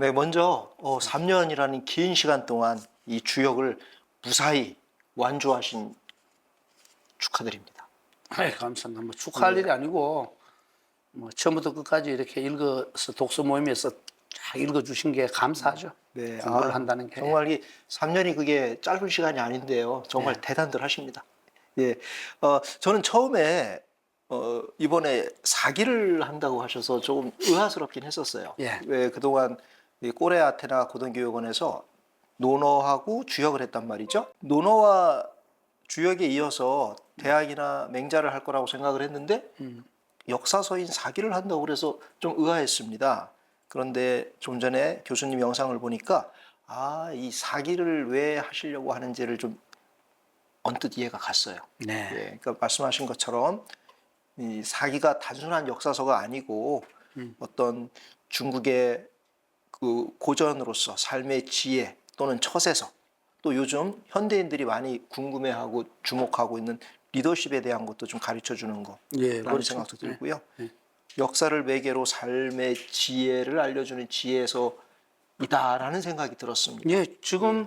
네, 먼저 3년이라는 긴 시간 동안 이 주역을 무사히 완주하신 축하드립니다. 감사합니다. 뭐 축하할 일이 아니고 뭐 처음부터 끝까지 이렇게 읽어서 독서 모임에서 쫙 읽어주신 게 감사하죠. 네, 공부를 한다는 게. 정말 이 3년이 그게 짧은 시간이 아닌데요. 정말 대단들 하십니다. 예, 저는 처음에 이번에 사기를 한다고 하셔서 조금 의아스럽긴 했었어요. 예. 왜 그동안 이 꼬레 아테나 고등교육원에서 논어하고 주역을 했단 말이죠. 논어와 주역에 이어서 대학이나 맹자를 할 거라고 생각을 했는데 역사서인 사기를 한다고 그래서 좀 의아했습니다. 그런데 좀 전에 교수님 영상을 보니까 이 사기를 왜 하시려고 하는지를 좀 언뜻 이해가 갔어요. 네. 예, 그러니까 말씀하신 것처럼 이 사기가 단순한 역사서가 아니고 어떤 중국의 그 고전으로서 삶의 지혜 또는 처세서, 또 요즘 현대인들이 많이 궁금해하고 주목하고 있는 리더십에 대한 것도 좀 가르쳐 주는 거라는 그렇죠. 생각도 들고요. 네. 역사를 매개로 삶의 지혜를 알려주는 지혜서이다라는 생각이 들었습니다. 예, 지금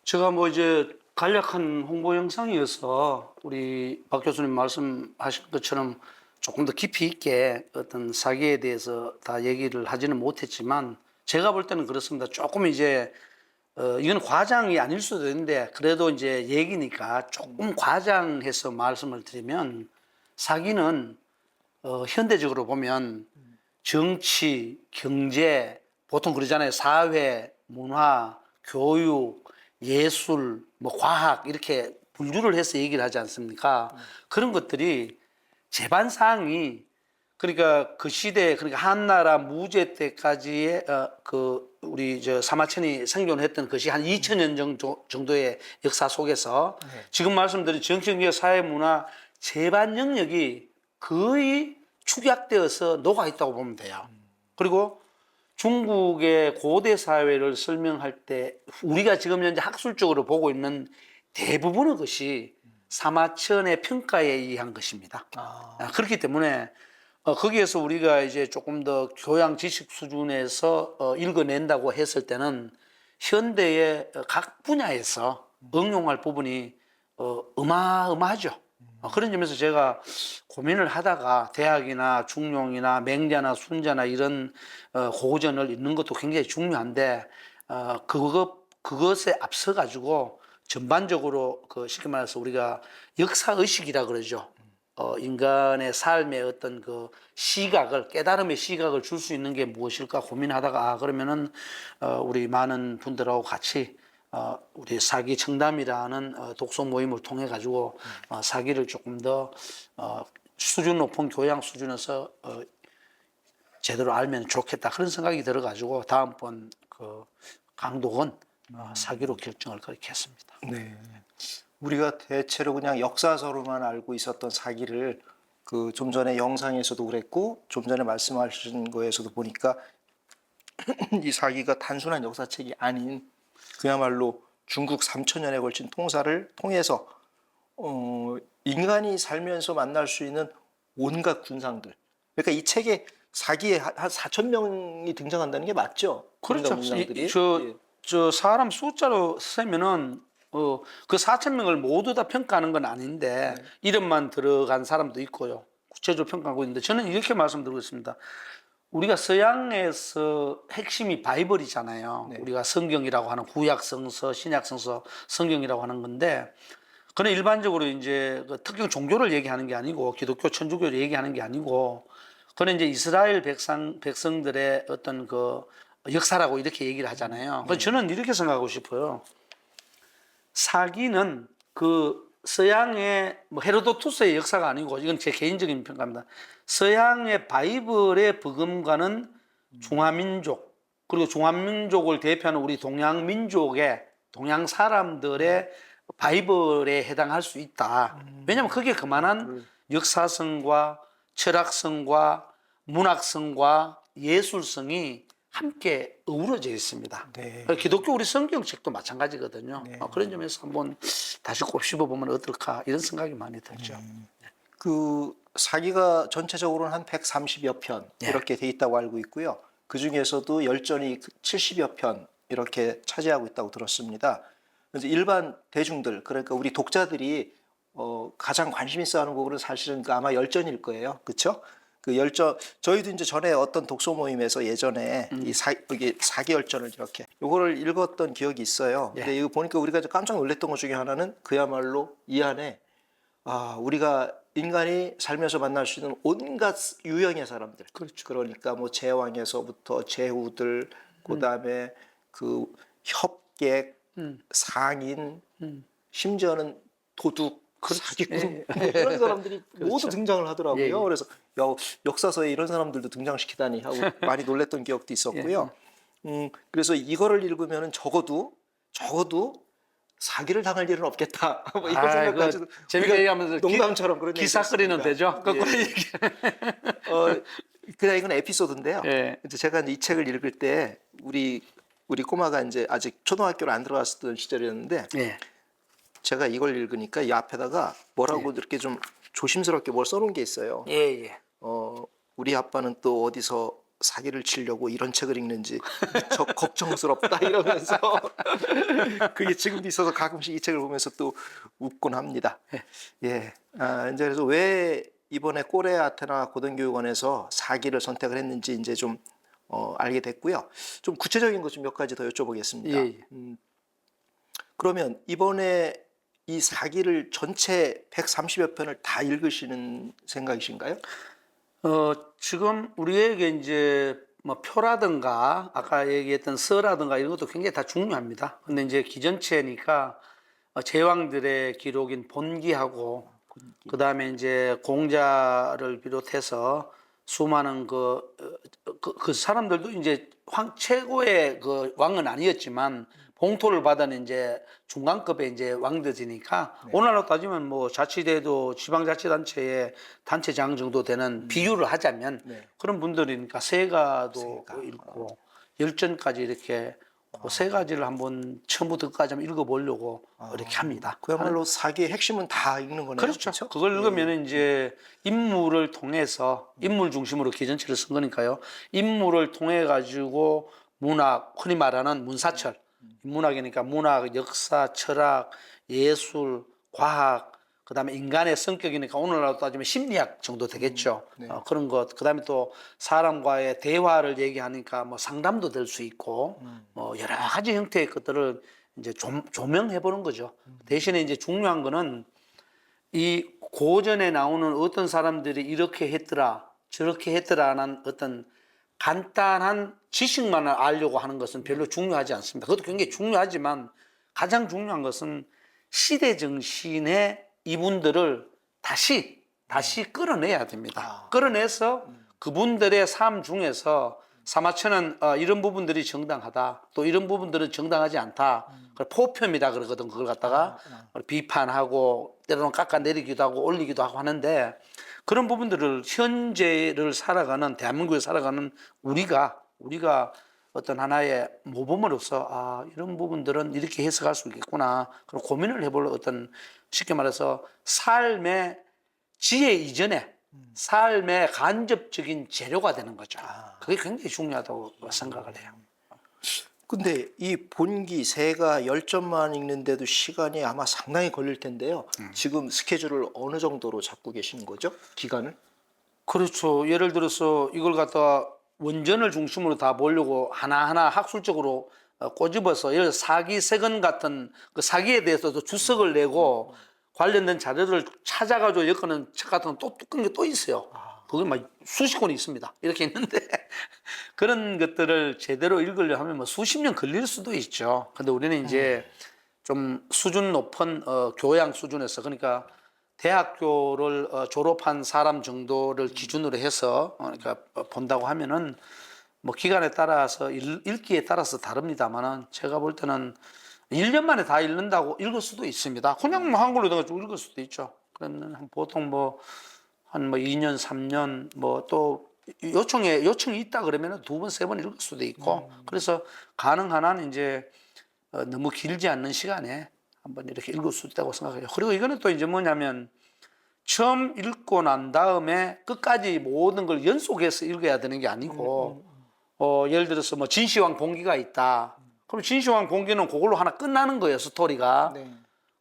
제가 뭐 이제 간략한 홍보 영상이어서 우리 박 교수님 말씀하신 것처럼 조금 더 깊이 있게 어떤 사기에 대해서 다 얘기를 하지는 못했지만 제가 볼 때는 그렇습니다. 조금 이제 이건 과장이 아닐 수도 있는데 그래도 이제 얘기니까 조금 과장해서 말씀을 드리면 사기는 현대적으로 보면 정치, 경제, 보통 그러잖아요. 사회, 문화, 교육, 예술, 뭐 과학 이렇게 분류를 해서 얘기를 하지 않습니까? 그런 것들이 제반 사항이 그러니까 그 시대 그러니까 한나라 무제 때까지의 그 우리 저 사마천이 생존했던 것이 한 2000년 정도의 역사 속에서 지금 말씀드린 정치, 경제, 사회, 문화 제반 영역이 거의 축약되어서 녹아 있다고 보면 돼요. 그리고 중국의 고대 사회를 설명할 때 우리가 지금 현재 학술적으로 보고 있는 대부분의 것이 사마천의 평가에 의한 것입니다. 그렇기 때문에 거기에서 우리가 이제 조금 더 교양 지식 수준에서 읽어낸다고 했을 때는 현대의 각 분야에서 응용할 부분이 어마어마하죠. 그런 점에서 제가 고민을 하다가 대학이나 중용이나 맹자나 순자나 이런 고전을 읽는 것도 굉장히 중요한데 그것에 앞서 가지고 전반적으로 그 쉽게 말해서 우리가 역사 의식이라 그러죠. 인간의 삶의 어떤 그 시각을 깨달음의 시각을 줄 수 있는 게 무엇일까 고민하다가 그러면은 우리 많은 분들하고 같이 우리 사기 청담이라는 독서 모임을 통해 가지고 사기를 조금 더 수준 높은 교양 수준에서 제대로 알면 좋겠다 그런 생각이 들어 가지고 다음번 그 강독은 사기로 결정을 그렇게 했습니다. 네. 우리가 대체로 그냥 역사서로만 알고 있었던 사기를 그 좀 전에 영상에서도 그랬고 좀 전에 말씀하신 거에서도 보니까 이 사기가 단순한 역사책이 아닌 그야말로 중국 3천년에 걸친 통사를 통해서 인간이 살면서 만날 수 있는 온갖 군상들. 그러니까 이 책에 사기에 한 4천 명이 등장한다는 게 맞죠? 그렇죠. 군상들이. 저 사람 숫자로 세면은 그 4,000명을 모두 다 평가하는 건 아닌데 이름만 들어간 사람도 있고요. 구체적으로 평가하고 있는데 저는 이렇게 말씀드리고 있습니다. 우리가 서양에서 핵심이 바이블이잖아요. 우리가 성경이라고 하는 구약성서, 신약성서, 성경이라고 하는 건데 그는 일반적으로 이제 그 특정 종교를 얘기하는 게 아니고 기독교, 천주교를 얘기하는 게 아니고 그는 이제 이스라엘 백성들의 어떤 그 역사라고 이렇게 얘기를 하잖아요. 그래서 저는 이렇게 생각하고 싶어요. 사기는 그 서양의 뭐 헤로도투스의 역사가 아니고 이건 제 개인적인 평가입니다. 서양의 바이블의 버금가는 중화민족 그리고 중화민족을 대표하는 우리 동양민족의 동양 사람들의 바이블에 해당할 수 있다. 왜냐하면 그게 그만한 역사성과 철학성과 문학성과 예술성이 함께 어우러져 있습니다. 네. 기독교 우리 성경책도 마찬가지거든요. 그런 점에서 한번 다시 곱씹어보면 어떨까 이런 생각이 많이 들죠. 그 사기가 전체적으로는 한 130여 편 이렇게 돼 있다고 알고 있고요. 그 중에서도 열전이 70여 편 이렇게 차지하고 있다고 들었습니다. 그래서 일반 대중들, 그러니까 우리 독자들이 가장 관심 있어 하는 부분은 사실은 아마 열전일 거예요. 그렇죠? 그 열전, 저희도 이제 전에 어떤 독서 모임에서 예전에 이게 사기열전을 이렇게 요거를 읽었던 기억이 있어요. 근데 이거 보니까 우리가 깜짝 놀랐던 것 중에 하나는 그야말로 이 안에 우리가 인간이 살면서 만날 수 있는 온갖 유형의 사람들. 그렇죠. 그러니까 뭐 제왕에서부터 제후들, 그다음에 그 협객, 상인, 심지어는 도둑, 사기꾼 뭐 이런 사람들이 모두 등장을 하더라고요. 예, 예. 그래서 역사서에 이런 사람들도 등장시키다니 하고 많이 놀랬던 기억도 있었고요. 그래서 이거를 읽으면 적어도 사기를 당할 일은 없겠다. 뭐 이런 생각까지도 재밌게 얘기하면서 농담처럼 그런 기사거리는 되죠. 거꾸로 얘기. 그냥 이건 에피소드인데요. 예. 이제 제가 이 책을 읽을 때 우리 꼬마가 이제 아직 초등학교를 안 들어갔던 시절이었는데 예. 제가 이걸 읽으니까 이 앞에다가 뭐라고 이렇게 좀 조심스럽게 뭘 써놓은 게 있어요. 예, 예. 우리 아빠는 또 어디서 사기를 치려고 이런 책을 읽는지 무척 걱정스럽다 이러면서 그게 지금도 있어서 가끔씩 이 책을 보면서 또 웃곤 합니다. 예. 이제 그래서 왜 이번에 꼬레 아테나 고등교육원에서 사기를 선택을 했는지 이제 좀 알게 됐고요. 좀 구체적인 것 좀 몇 가지 더 여쭤보겠습니다. 예, 예. 그러면 이번에 이 사기를 전체 130여 편을 다 읽으시는 생각이신가요? 지금 우리에게 이제 뭐 표라든가 아까 얘기했던 서라든가 이런 것도 굉장히 다 중요합니다. 근데 이제 기전체니까 제왕들의 기록인 본기하고 그다음에 이제 공자를 비롯해서 수많은 그 사람들도 이제 최고의 그 왕은 아니었지만 봉토를 받은 이제 중간급의 이제 왕들이니까 오늘날로 따지면 뭐 자치대도 지방자치단체의 단체장 정도 되는 비유를 하자면 그런 분들이니까 세가도 읽고 열전까지 이렇게 그 세 가지를 한번 처음부터 끝까지 한번 읽어보려고 이렇게 합니다. 그야말로 사기의 핵심은 다 읽는 거네요. 그렇죠. 그걸 읽으면 이제 인물을 통해서 인물 중심으로 기전체를 쓴 거니까요. 인물을 통해 가지고 문학, 흔히 말하는 문사철, 문학이니까 문학, 역사, 철학, 예술, 과학, 그다음에 인간의 성격이니까 오늘날로 따지면 심리학 정도 되겠죠. 그런 것. 그다음에 또 사람과의 대화를 얘기하니까 뭐 상담도 될 수 있고 뭐 여러 가지 형태의 것들을 이제 조명해 보는 거죠. 대신에 이제 중요한 거는 이 고전에 나오는 어떤 사람들이 이렇게 했더라, 저렇게 했더라는 어떤 간단한 지식만을 알려고 하는 것은 별로 중요하지 않습니다. 그것도 굉장히 중요하지만 가장 중요한 것은 시대 정신에 이분들을 다시 끌어내야 됩니다. 끌어내서 그분들의 삶 중에서 사마천은 이런 부분들이 정당하다, 또 이런 부분들은 정당하지 않다. 그걸 포편이다 그러거든. 그걸 갖다가 비판하고 때로는 깎아내리기도 하고 올리기도 하고 하는데 그런 부분들을 현재를 살아가는 대한민국에 살아가는 우리가 어떤 하나의 모범으로서 이런 부분들은 이렇게 해석할 수 있겠구나. 그런 고민을 해볼 어떤 쉽게 말해서 삶의 지혜 이전에 삶의 간접적인 재료가 되는 거죠. 그게 굉장히 중요하다고 생각을 해요. 근데 이 본기 세가 10점만 읽는데도 시간이 아마 상당히 걸릴 텐데요. 지금 스케줄을 어느 정도로 잡고 계시는 거죠? 기간을? 그렇죠. 예를 들어서 이걸 갖다가 원전을 중심으로 다 보려고 하나하나 학술적으로 꼬집어서 예를 들어 사기 세건 같은 그 사기에 대해서도 주석을 내고 관련된 자료를 찾아가지고 엮어놓은 책 같은 건 또 뚜껑이 또 있어요. 그게 막 수십 권이 있습니다. 이렇게 있는데 그런 것들을 제대로 읽으려 하면 뭐 수십 년 걸릴 수도 있죠. 근데 우리는 이제 좀 수준 높은 교양 수준에서 그러니까 대학교를 졸업한 사람 정도를 기준으로 해서 그러니까 본다고 하면은 뭐 기간에 따라서 읽기에 따라서 다릅니다만은 제가 볼 때는 1년 만에 다 읽을 수도 있습니다. 그냥 뭐 한글로 돼가지고 읽을 수도 있죠. 그러면 보통 한 2년, 3년 뭐 또 요청이 있다 그러면 2번, 3번 읽을 수도 있고 그래서 가능한 한 이제 너무 길지 않는 시간에 한번 이렇게 읽을 수 있다고 생각해요. 그리고 이거는 또 이제 뭐냐면 처음 읽고 난 다음에 끝까지 모든 걸 연속해서 읽어야 되는 게 아니고 예를 들어서 뭐 진시황 봉기가 있다. 그럼 진시황 봉기는 그걸로 하나 끝나는 거예요, 스토리가. 네.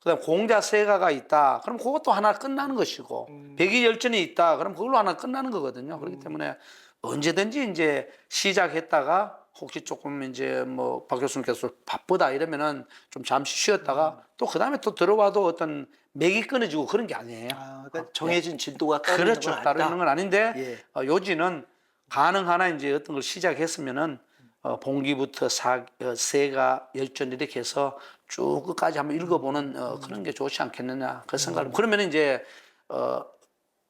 그다음 공자 세가가 있다. 그럼 그것도 하나 끝나는 것이고 백이열전이 있다. 그럼 그걸로 하나 끝나는 거거든요. 그렇기 때문에 언제든지 이제 시작했다가 혹시 조금 이제 뭐 박 교수님께서 바쁘다 이러면은 좀 잠시 쉬었다가 또 그다음에 또 들어와도 어떤 맥이 끊어지고 그런 게 아니에요. 아, 그러니까 정해진 진도가 따로 그렇죠. 있는 건 따로 아니다. 있는 건 아닌데 예. 요지는 가능하나 이제 어떤 걸 시작했으면은 봉기부터 세가 열전 이렇게 해서 쭉 끝까지 한번 읽어보는 그런 게 좋지 않겠느냐 그 생각을. 그러면 이제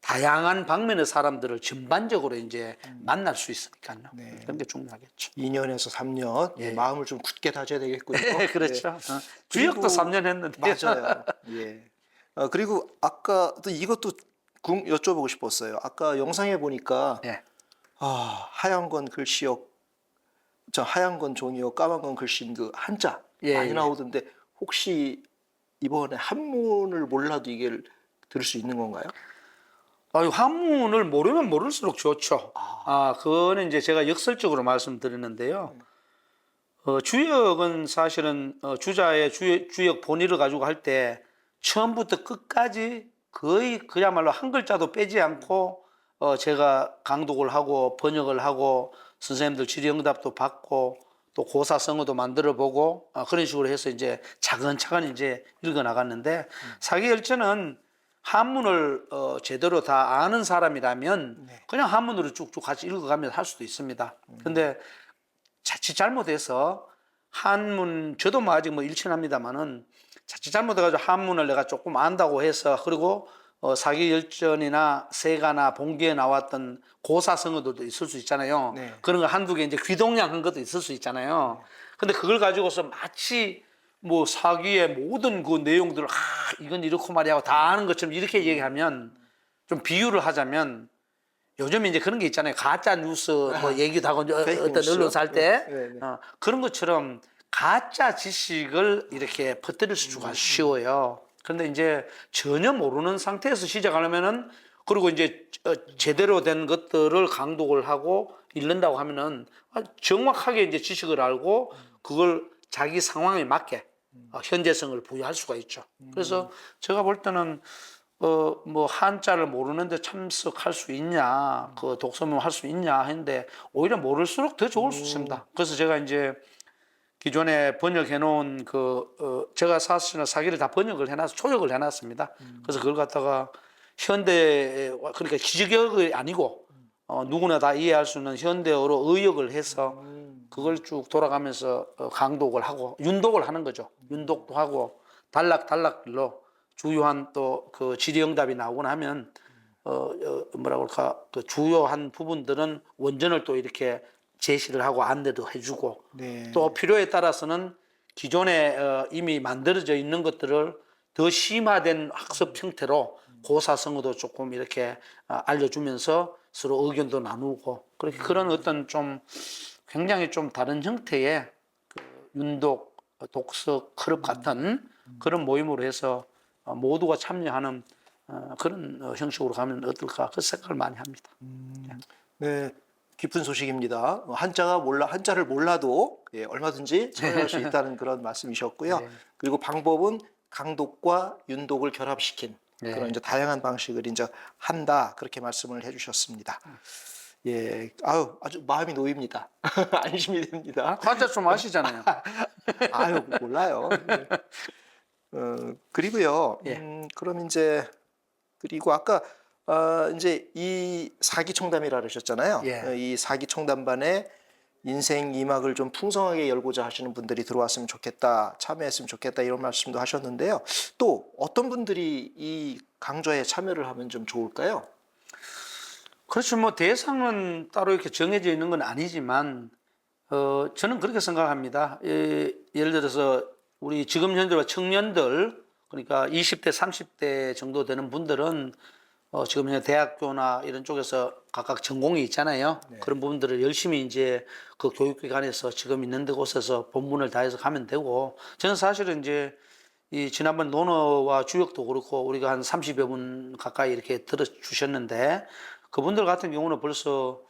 다양한 방면의 사람들을 전반적으로 이제 만날 수 있으니까요. 네. 그런 게 중요하겠죠. 2년에서 3년 마음을 좀 굳게 다져야 되겠군요. 그렇죠. 네. 주역도 그리고- 3년 했는데. 맞아요. 예. 그리고 아까 또 이것도 여쭤보고 싶었어요. 아까 영상에 보니까 예. 하얀 건 글씨역, 하얀 건 종이역, 까만 건 글씨인 그 한자 예, 많이 예. 나오던데 혹시 이번에 한문을 몰라도 이게 들을 수 있는 건가요? 한문을 모르면 모를수록 좋죠. 그거는 이제 제가 역설적으로 말씀드리는데요. 주역은 사실은 주자의 주역 본의를 가지고 할 때 처음부터 끝까지 거의 그야말로 한 글자도 빼지 않고 제가 강독을 하고 번역을 하고 선생님들 질의응답도 받고 또 고사성어도 만들어 보고 그런 식으로 해서 이제 차근차근 이제 읽어 나갔는데 사기열전은 한문을 제대로 다 아는 사람이라면 그냥 한문으로 쭉쭉 같이 읽어가면서 할 수도 있습니다. 근데 자칫 잘못해서 한문, 저도 뭐 아직 뭐 일천합니다만은 자칫 잘못해가지고 한문을 내가 조금 안다고 해서 그리고 사기열전이나 세가나 봉기에 나왔던 고사성어들도 있을 수 있잖아요. 네. 그런 거 한두 개 이제 귀동냥한 것도 있을 수 있잖아요. 근데 그걸 가지고서 마치 뭐 사기의 모든 그 내용들을 이건 이렇고 말이야 하고 다 아는 것처럼 이렇게 얘기하면 좀 비유를 하자면 요즘 이제 그런 게 있잖아요. 가짜 뉴스 뭐 얘기도 하고 페이크 어떤 뉴스. 언론사 할 때 네, 네. 그런 것처럼 가짜 지식을 이렇게 퍼뜨릴 수가 쉬워요. 그런데 이제 전혀 모르는 상태에서 시작하려면은 그리고 이제 제대로 된 것들을 강독을 하고 읽는다고 하면은 정확하게 이제 지식을 알고 그걸 자기 상황에 맞게 현재성을 부여할 수가 있죠. 그래서 제가 볼 때는 뭐 한자를 모르는데 참석할 수 있냐, 그 독서문 할 수 있냐 했는데 오히려 모를수록 더 좋을 수 있습니다. 그래서 제가 이제 기존에 번역해 놓은 제가 사실은 사기를 다 번역을 해놔서 초역을 해놨습니다. 그래서 그걸 갖다가 현대 그러니까 기적역이 아니고 누구나 다 이해할 수 있는 현대어로 의역을 해서 그걸 쭉 돌아가면서 강독을 하고 윤독을 하는 거죠. 윤독도 하고 단락단락로 주요한 또 그 질의응답이 나오고 나면 뭐라고 할까 그 주요한 부분들은 원전을 또 이렇게 제시를 하고 안내도 해주고 네. 또 필요에 따라서는 기존에 이미 만들어져 있는 것들을 더 심화된 학습 형태로 고사성어도 조금 이렇게 알려주면서 서로 의견도 나누고 그렇게 그런 어떤 좀 굉장히 좀 다른 형태의 그 윤독 독서 클럽 같은 그런 모임으로 해서 모두가 참여하는 그런 형식으로 가면 어떨까 그 생각을 많이 합니다. 네, 깊은 소식입니다. 한자를 몰라도 얼마든지 참여할 수 있다는 그런 말씀이셨고요. 네. 그리고 방법은 강독과 윤독을 결합시킨 네. 그런 이제 다양한 방식을 이제 한다 그렇게 말씀을 해주셨습니다. 예, 아주 마음이 놓입니다. 안심이 됩니다. 한자 좀 아시잖아요. 몰라요. 그리고요. 예. 그럼 이제 그리고 아까 이제 이 사기청담이라 그러셨잖아요. 예. 이 사기청담반에 인생 2막을 좀 풍성하게 열고자 하시는 분들이 들어왔으면 좋겠다, 참여했으면 좋겠다 이런 말씀도 하셨는데요. 또 어떤 분들이 이 강좌에 참여를 하면 좀 좋을까요? 그렇죠. 뭐 대상은 따로 이렇게 정해져 있는 건 아니지만 저는 그렇게 생각합니다. 예를 들어서 우리 지금 현재로 청년들 그러니까 20대, 30대 정도 되는 분들은 지금 현재 대학교나 이런 쪽에서 각각 전공이 있잖아요. 그런 부분들을 열심히 이제 그 교육기관에서 지금 있는 곳에서 본문을 다해서 가면 되고 저는 사실은 이제 이 지난번 논어와 주역도 그렇고 우리가 한 30여 분 가까이 이렇게 들어주셨는데 그분들 같은 경우는 벌써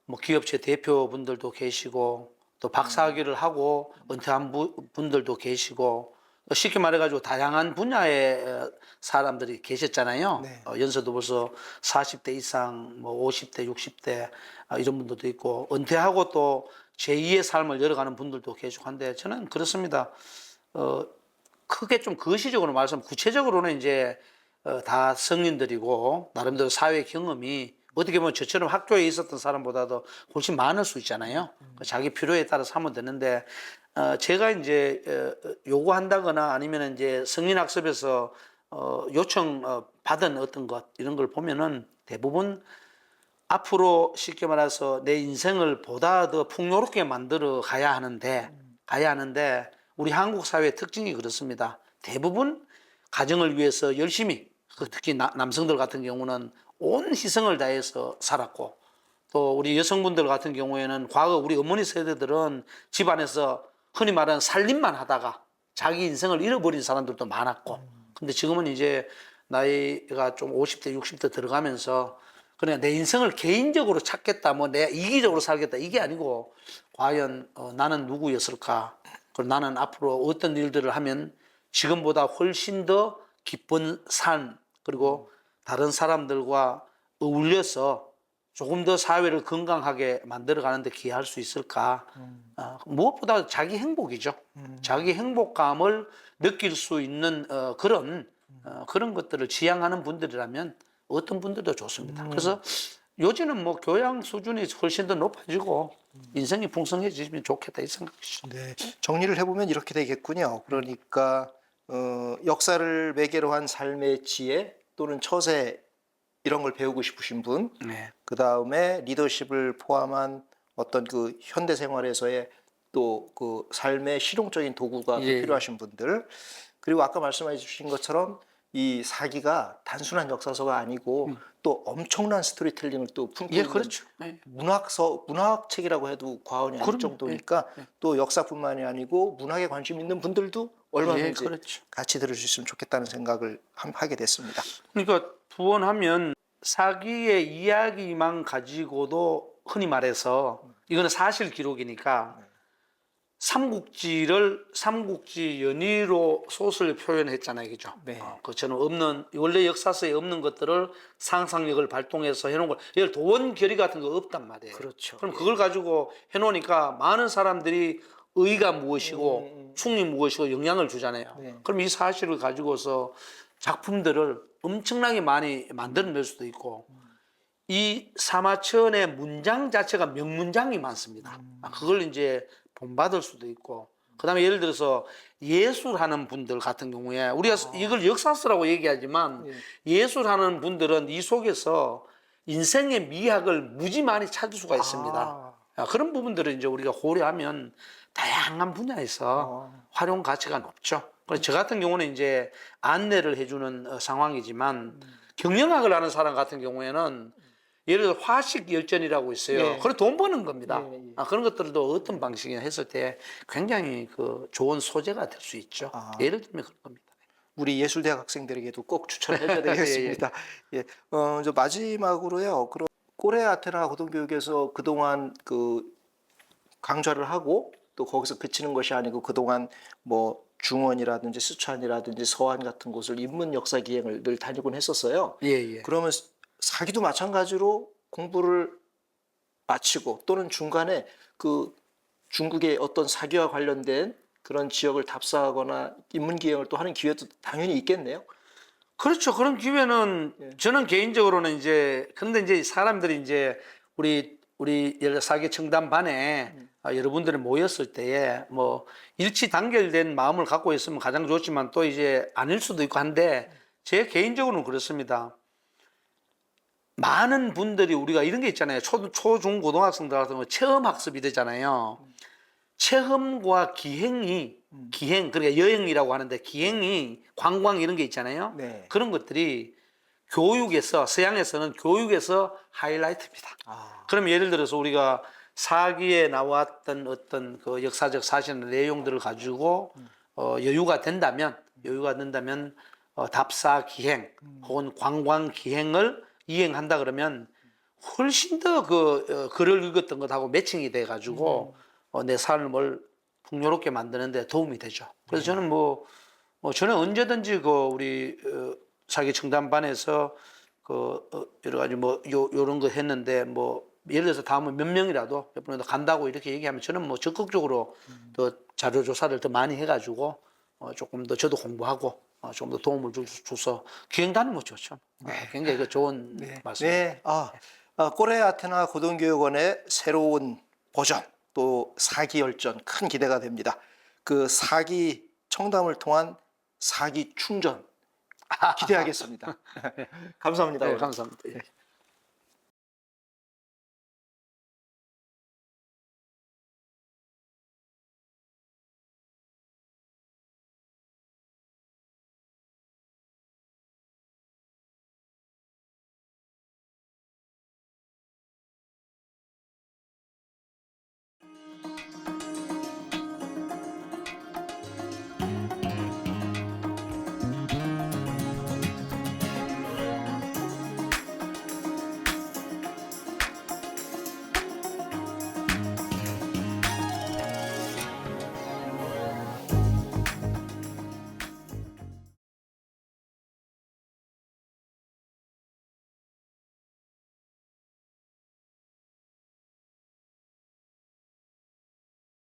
뭐 기업체 대표분들도 계시고 또 박사학위를 하고 은퇴한 분들도 계시고 쉽게 말해가지고 다양한 분야의 사람들이 계셨잖아요. 네. 연세도 벌써 40대 이상, 뭐 50대, 60대 이런 분들도 있고 은퇴하고 또 제2의 삶을 열어가는 분들도 계시고 한데 저는 그렇습니다. 크게 좀 거시적으로 말씀, 구체적으로는 이제 다 성인들이고 나름대로 사회 경험이 어떻게 보면 저처럼 학교에 있었던 사람보다도 훨씬 많을 수 있잖아요. 자기 필요에 따라서 하면 되는데 제가 이제 요구한다거나 아니면 이제 성인학습에서 요청 받은 어떤 것 이런 걸 보면은 대부분 앞으로 쉽게 말해서 내 인생을 보다 더 풍요롭게 만들어 가야 하는데 우리 한국 사회의 특징이 그렇습니다. 대부분 가정을 위해서 열심히 특히 남성들 같은 경우는 온 희생을 다해서 살았고 또 우리 여성분들 같은 경우에는 과거 우리 어머니 세대들은 집안에서 흔히 말하는 살림만 하다가 자기 인생을 잃어버린 사람들도 많았고 근데 지금은 이제 나이가 좀 50대 60대 들어가면서 그냥 내 인생을 개인적으로 찾겠다 뭐 내가 이기적으로 살겠다 이게 아니고 과연 나는 누구였을까 그리고 나는 앞으로 어떤 일들을 하면 지금보다 훨씬 더 기쁜 삶 그리고 다른 사람들과 어울려서 조금 더 사회를 건강하게 만들어가는 데 기여할 수 있을까 무엇보다 자기 행복이죠. 자기 행복감을 느낄 수 있는 그런 것들을 지향하는 분들이라면 어떤 분들도 좋습니다. 그래서 요즘은 뭐 교양 수준이 훨씬 더 높아지고 인생이 풍성해지면 좋겠다 이 생각이죠. 네, 정리를 해보면 이렇게 되겠군요. 그러니까 역사를 매개로 한 삶의 지혜 또는 처세 이런 걸 배우고 싶으신 분, 네. 그 다음에 리더십을 포함한 어떤 그 현대 생활에서의 또 그 삶의 실용적인 도구가 또 예. 필요하신 분들, 그리고 아까 말씀해 주신 것처럼 이 사기가 단순한 역사서가 아니고 또 엄청난 스토리텔링을 또 품고 예, 있는 그렇죠. 예. 문학책이라고 해도 과언이 아닐 그럼요. 정도니까 또 역사뿐만이 아니고 문학에 관심 있는 분들도 예, 얼마든지 그렇죠. 같이 들을 수 있으면 좋겠다는 생각을 하게 됐습니다. 그러니까 부원하면 사기의 이야기만 가지고도 흔히 말해서 이거는 사실 기록이니까 삼국지 연의로 소설 표현했잖아요, 그죠? 네. 그처럼 원래 역사서에 없는 것들을 상상력을 발동해서 해놓은 걸, 예를 도원 결의 같은 거 없단 말이에요. 그렇죠. 그럼 그걸 가지고 해놓으니까 많은 사람들이 의가 무엇이고 충이 무엇이고 영향을 주잖아요. 네. 그럼 이 사실을 가지고서 작품들을 엄청나게 많이 만들어낼 수도 있고, 이 사마천의 문장 자체가 명문장이 많습니다. 그걸 이제 본받을 수도 있고, 그 다음에 예를 들어서 예술하는 분들 같은 경우에 우리가 이걸 역사서라고 얘기하지만 예술하는 분들은 이 속에서 인생의 미학을 무지 많이 찾을 수가 있습니다. 그런 부분들을 이제 우리가 고려하면 다양한 분야에서 활용 가치가 높죠. 그래서 저 같은 경우는 이제 안내를 해주는 상황이지만 경영학을 하는 사람 같은 경우에는 예를 들어 화식 열전이라고 있어요. 예. 그래 돈 버는 겁니다. 예, 예. 그런 것들도 어떤 방식이나 했을 때 굉장히 그 좋은 소재가 될 수 있죠. 예를 들면 그런 겁니다. 우리 예술대학 학생들에게도 꼭 추천해줘야 되겠습니다. 예, 저 마지막으로요. 그럼 고레 아테나 고등교육에서 그동안 그 강좌를 하고 또 거기서 그치는 것이 아니고 그동안 뭐 중원이라든지 스촨이라든지 서안 같은 곳을 인문 역사 기행을 늘 다니곤 했었어요. 예, 예. 그러면 사기도 마찬가지로 공부를 마치고 또는 중간에 그 중국의 어떤 사기와 관련된 그런 지역을 답사하거나 인문기행을 또 하는 기회도 당연히 있겠네요. 그렇죠. 그런 기회는 저는 개인적으로는 근데 이제 사람들이 이제 우리 예를 들어 사기 청담반에 여러분들이 모였을 때에 뭐 일치 단결된 마음을 갖고 있으면 가장 좋지만 또 이제 아닐 수도 있고 한데 제 개인적으로는 그렇습니다. 많은 분들이 우리가 이런 게 있잖아요. 초중 고등학생들 같은 경우 체험 학습이 되잖아요. 체험과 기행 그러니까 여행이라고 하는데 기행이 관광 이런 게 있잖아요. 네. 그런 것들이 서양에서는 교육에서 하이라이트입니다. 그럼 예를 들어서 우리가 사기에 나왔던 어떤 그 역사적 사실 내용들을 가지고 여유가 된다면 답사 기행 혹은 관광 기행을 이행한다 그러면 훨씬 더 그 글을 읽었던 것하고 매칭이 돼가지고 내 삶을 풍요롭게 만드는데 도움이 되죠. 그래서 저는 저는 언제든지 그 우리 사기 청담반에서 여러 가지 요런 거 했는데 예를 들어서 다음은 몇 명이라도 몇 분이라도 간다고 이렇게 얘기하면 저는 적극적으로 더 자료 조사를 더 많이 해가지고 조금 더 저도 공부하고 좀 더 도움을 줘서 기행다는 거 좋죠. 굉장히 그 좋은 말씀입니다. 네. 꼬레 아테나 고등교육원의 새로운 버전 또 사기 열전 큰 기대가 됩니다. 그 사기 청담을 통한 사기 충전 기대하겠습니다. 감사합니다. 네, 오늘. 감사합니다. 예.